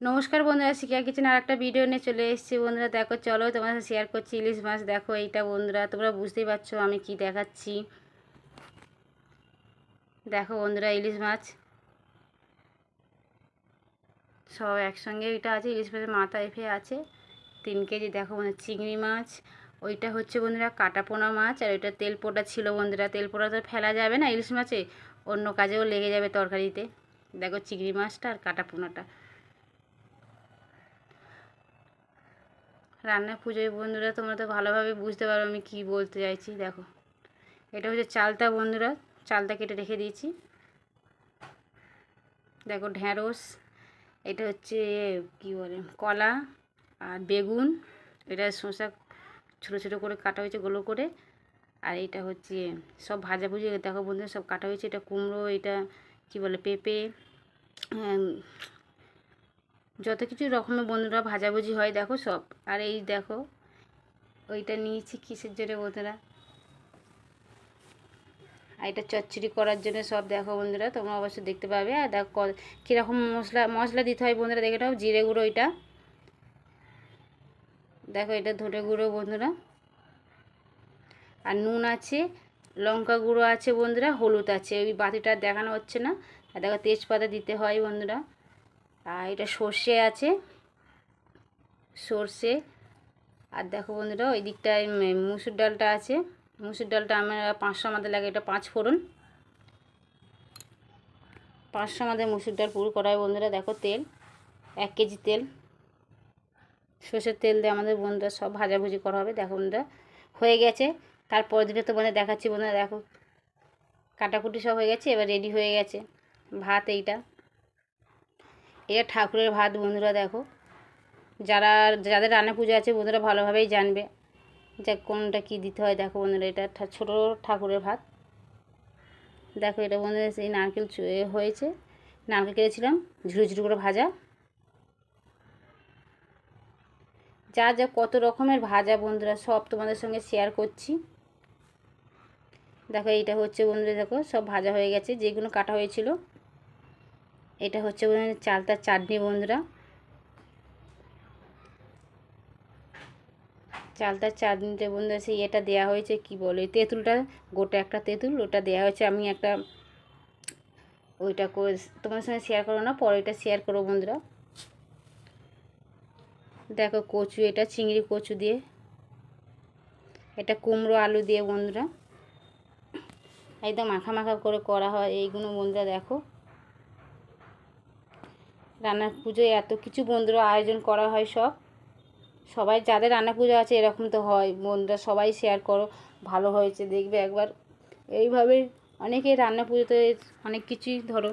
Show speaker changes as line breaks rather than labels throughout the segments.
নমস্কার বন্ধুরা, শিখা কিচেন আর একটা ভিডিও নিয়ে চলে এসেছি। বন্ধুরা দেখো, চলো তোমার সাথে শেয়ার করছি ইলিশ মাছ। দেখো এইটা বন্ধুরা, তোমরা বুঝতেই পারছো আমি কি দেখাচ্ছি। দেখো বন্ধুরা, ইলিশ মাছ সব একসঙ্গে এটা আছে। ইলিশ মাছের মাথা এফে আছে 3 কেজি। দেখো বন্ধুরা, চিংড়ি মাছ, ওইটা হচ্ছে বন্ধুরা কাটাপোনা মাছ, আর ওইটা তেল পোড়া ছিল বন্ধুরা। তেল পোড়া তো ফেলা যাবে না ইলিশ মাছে, অন্য কাজেও লেগে যাবে তরকারিতে। দেখো চিংড়ি মাছটা আর কাটাপোনাটা রান্না পুজোয় বন্ধুরা, তোমরা তো ভালোভাবে বুঝতে পারো আমি কি বলতে চাইছি। দেখো এটা হচ্ছে চালতা বন্ধুরা, চালতা কেটে রেখে দিয়েছি। দেখো ঢ্যাঁড়স, এটা হচ্ছে কি বলে কলা, আর বেগুন, এটা শসা ছোটো ছোটো করে কাটা হয়েছে গোলো করে। আর এটা হচ্ছে সব ভাজাভুজি। দেখো বন্ধুরা সব কাটা হয়েছে। এটা কুমড়ো, এটা কি বলে পেঁপে, যত কিছু রকমের বন্ধুরা ভাজাভুজি হয় দেখো সব। আর এই দেখো ওইটা নিয়েছি কিসের জন্য বন্ধুরা, আর এটা চচ্চড়ি করার জন্য সব। দেখো বন্ধুরা তোমরা অবশ্যই দেখতে পাবে। আর দেখো কীরকম মশলা দিতে হয় বন্ধুরা, দেখে নাও। জিরে গুঁড়ো, এটা দেখো, এটা ধনে গুঁড়ো বন্ধুরা, আর নুন আছে, লঙ্কা গুঁড়ো আছে বন্ধুরা, হলুদ আছে। ওই বাতিটা দেখানো হচ্ছে না। আর দেখো তেজপাতা দিতে হয় বন্ধুরা। আর এটা সর্ষে আছে, সর্ষে। আর দেখো বন্ধুরা ওই দিকটায় মুসুর ডালটা আছে। মুসুর ডালটা আমার 500 আমাদের লাগে, এটা 5 ফোড়ন। 500 আমাদের মুসুর ডাল পুরো করা হয় বন্ধুরা। দেখো তেল 1 কেজি তেল, সর্ষের তেল দিয়ে আমাদের বন্ধুরা সব ভাজাভুজি করা হবে। দেখো বন্ধুরা হয়ে গেছে। তারপর দিকে তোমাদের দেখাচ্ছি বন্ধুরা। দেখো কাটাকুটি সব হয়ে গেছে, এবার রেডি হয়ে গেছে ভাত। এটা ঠাকুরের ভাত বন্ধুরা। দেখো যাদের রান্না পুজো আছে বন্ধুরা ভালোভাবেই জানবে যে কোনটা কি দিতে হয়। দেখো বন্ধুরা এটা ছোটো ঠাকুরের ভাত। দেখো এটা বন্ধুরা সেই নারকেল হয়েছে, নারকেল কেটেছিলাম ঝুড়ো ঝুড়ো করে ভাজা। যা যা কত রকমের ভাজা বন্ধুরা সব তোমাদের সঙ্গে শেয়ার করছি। দেখো এইটা হচ্ছে বন্ধুরা, দেখো সব ভাজা হয়ে গেছে যেগুলো কাটা হয়েছিল। এটা হচ্ছে বন্ধুরা চালতার চাটনি বন্ধুরা, চালতার চাটনিতে বন্ধুরা সেই এটা দেওয়া হয়েছে কি বলে তেঁতুলটা, গোটা একটা তেঁতুল, ওটা দেওয়া হয়েছে। আমি একটা ওইটা করে তোমার সঙ্গে শেয়ার করো না, পরে এটা শেয়ার করো বন্ধুরা। দেখো কচু, এটা চিংড়ি কচু দিয়ে, এটা কুমড়ো আলু দিয়ে বন্ধুরা একদম মাখা মাখা করে করা হয় এইগুলো বন্ধুরা। দেখো রান্নার পুজোয় এত কিছু বন্ধুরা আয়োজন করা হয় সবাই যাদের রান্না পুজো আছে এরকম তো হয় বন্ধুরা, সবাই শেয়ার করো, ভালো হয়েছে দেখবে একবার। এইভাবে অনেকেই রান্না পুজোতে অনেক কিছুই ধরো।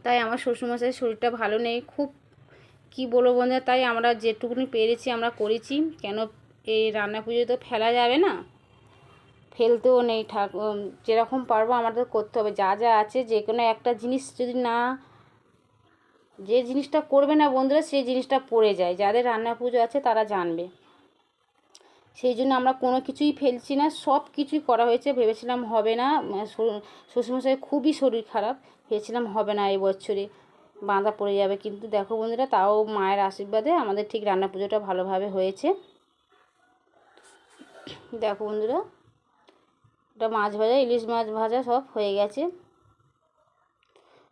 তাই আমার শ্বশুরমশাইয়ের শরীরটা ভালো নেই খুব, কি বলবো বন্ধুরা, তাই আমরা যেটুকুনি পেরেছি আমরা করেছি। কেন এই রান্না পুজো তো ফেলা যাবে না, ফেলতেও নেই। যেরকম পারবো আমাদের করতে হবে। যা যা আছে যে কোনো একটা জিনিস যদি না, যে জিনিসটা করবে না বন্ধুরা সেই জিনিসটা পড়ে যায়। যাদের রান্না পুজো আছে তারা জানবে। সেই জন্য আমরা কোনো কিছুই ফেলছি না, সব কিছুই করা হয়েছে। ভেবেছিলাম হবে না, শ্বশুরমশাই খুবই শরীর খারাপ, ভেবেছিলাম হবে না এই বছরে, বাঁধা পড়ে যাবে। কিন্তু দেখো বন্ধুরা তাও মায়ের আশীর্বাদে আমাদের ঠিক রান্না পুজোটা ভালোভাবে হয়েছে। দেখো বন্ধুরা এটা মাছ ভাজা, ইলিশ মাছ ভাজা সব হয়ে গেছে।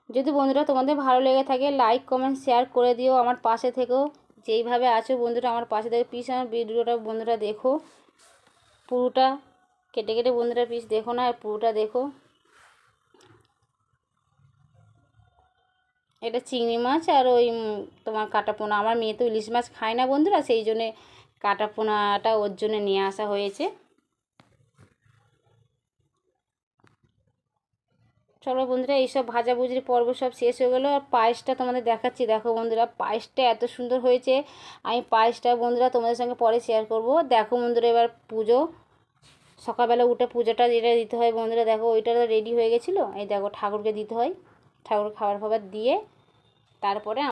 যদি বন্ধুরা তোমাদের ভালো লেগে থাকে লাইক কমেন্ট শেয়ার করে দিও, আমার পাশে থেকেও। যেইভাবে আছো বন্ধুরা আমার পাশে থেকে প্লিজ আমার ভিডিওটা বন্ধুরা দেখো পুরোটা, কেটে কেটে বন্ধুরা প্লিজ দেখো না, পুরোটা দেখো। এটা চিংড়ি মাছ আর ওই তোমার কাটাপোনা। আমার মেয়ে তো ইলিশ মাছ খায় না বন্ধুরা, সেই জন্যে কাটাপোনাটা ওর জন্য নিয়ে আসা হয়েছে। চলো বন্ধুরা এইসব ভাজাভুজির পর্ব সব শেষ হয়ে গেলো। আর পায়েসটা তোমাদের দেখাচ্ছি। দেখো বন্ধুরা পায়েসটা এত সুন্দর হয়েছে, আমি পায়েসটা বন্ধুরা তোমাদের সঙ্গে পরে শেয়ার করব। দেখো বন্ধুরা এবার পুজো, সকালবেলা উঠে পুজোটা যেটা দিতে হয় বন্ধুরা, দেখো ওইটা রেডি হয়ে গেছিলো। এই দেখো ঠাকুরকে দিতে হয়, ঠাকুর খাবার ফাবার দিয়ে তারপরে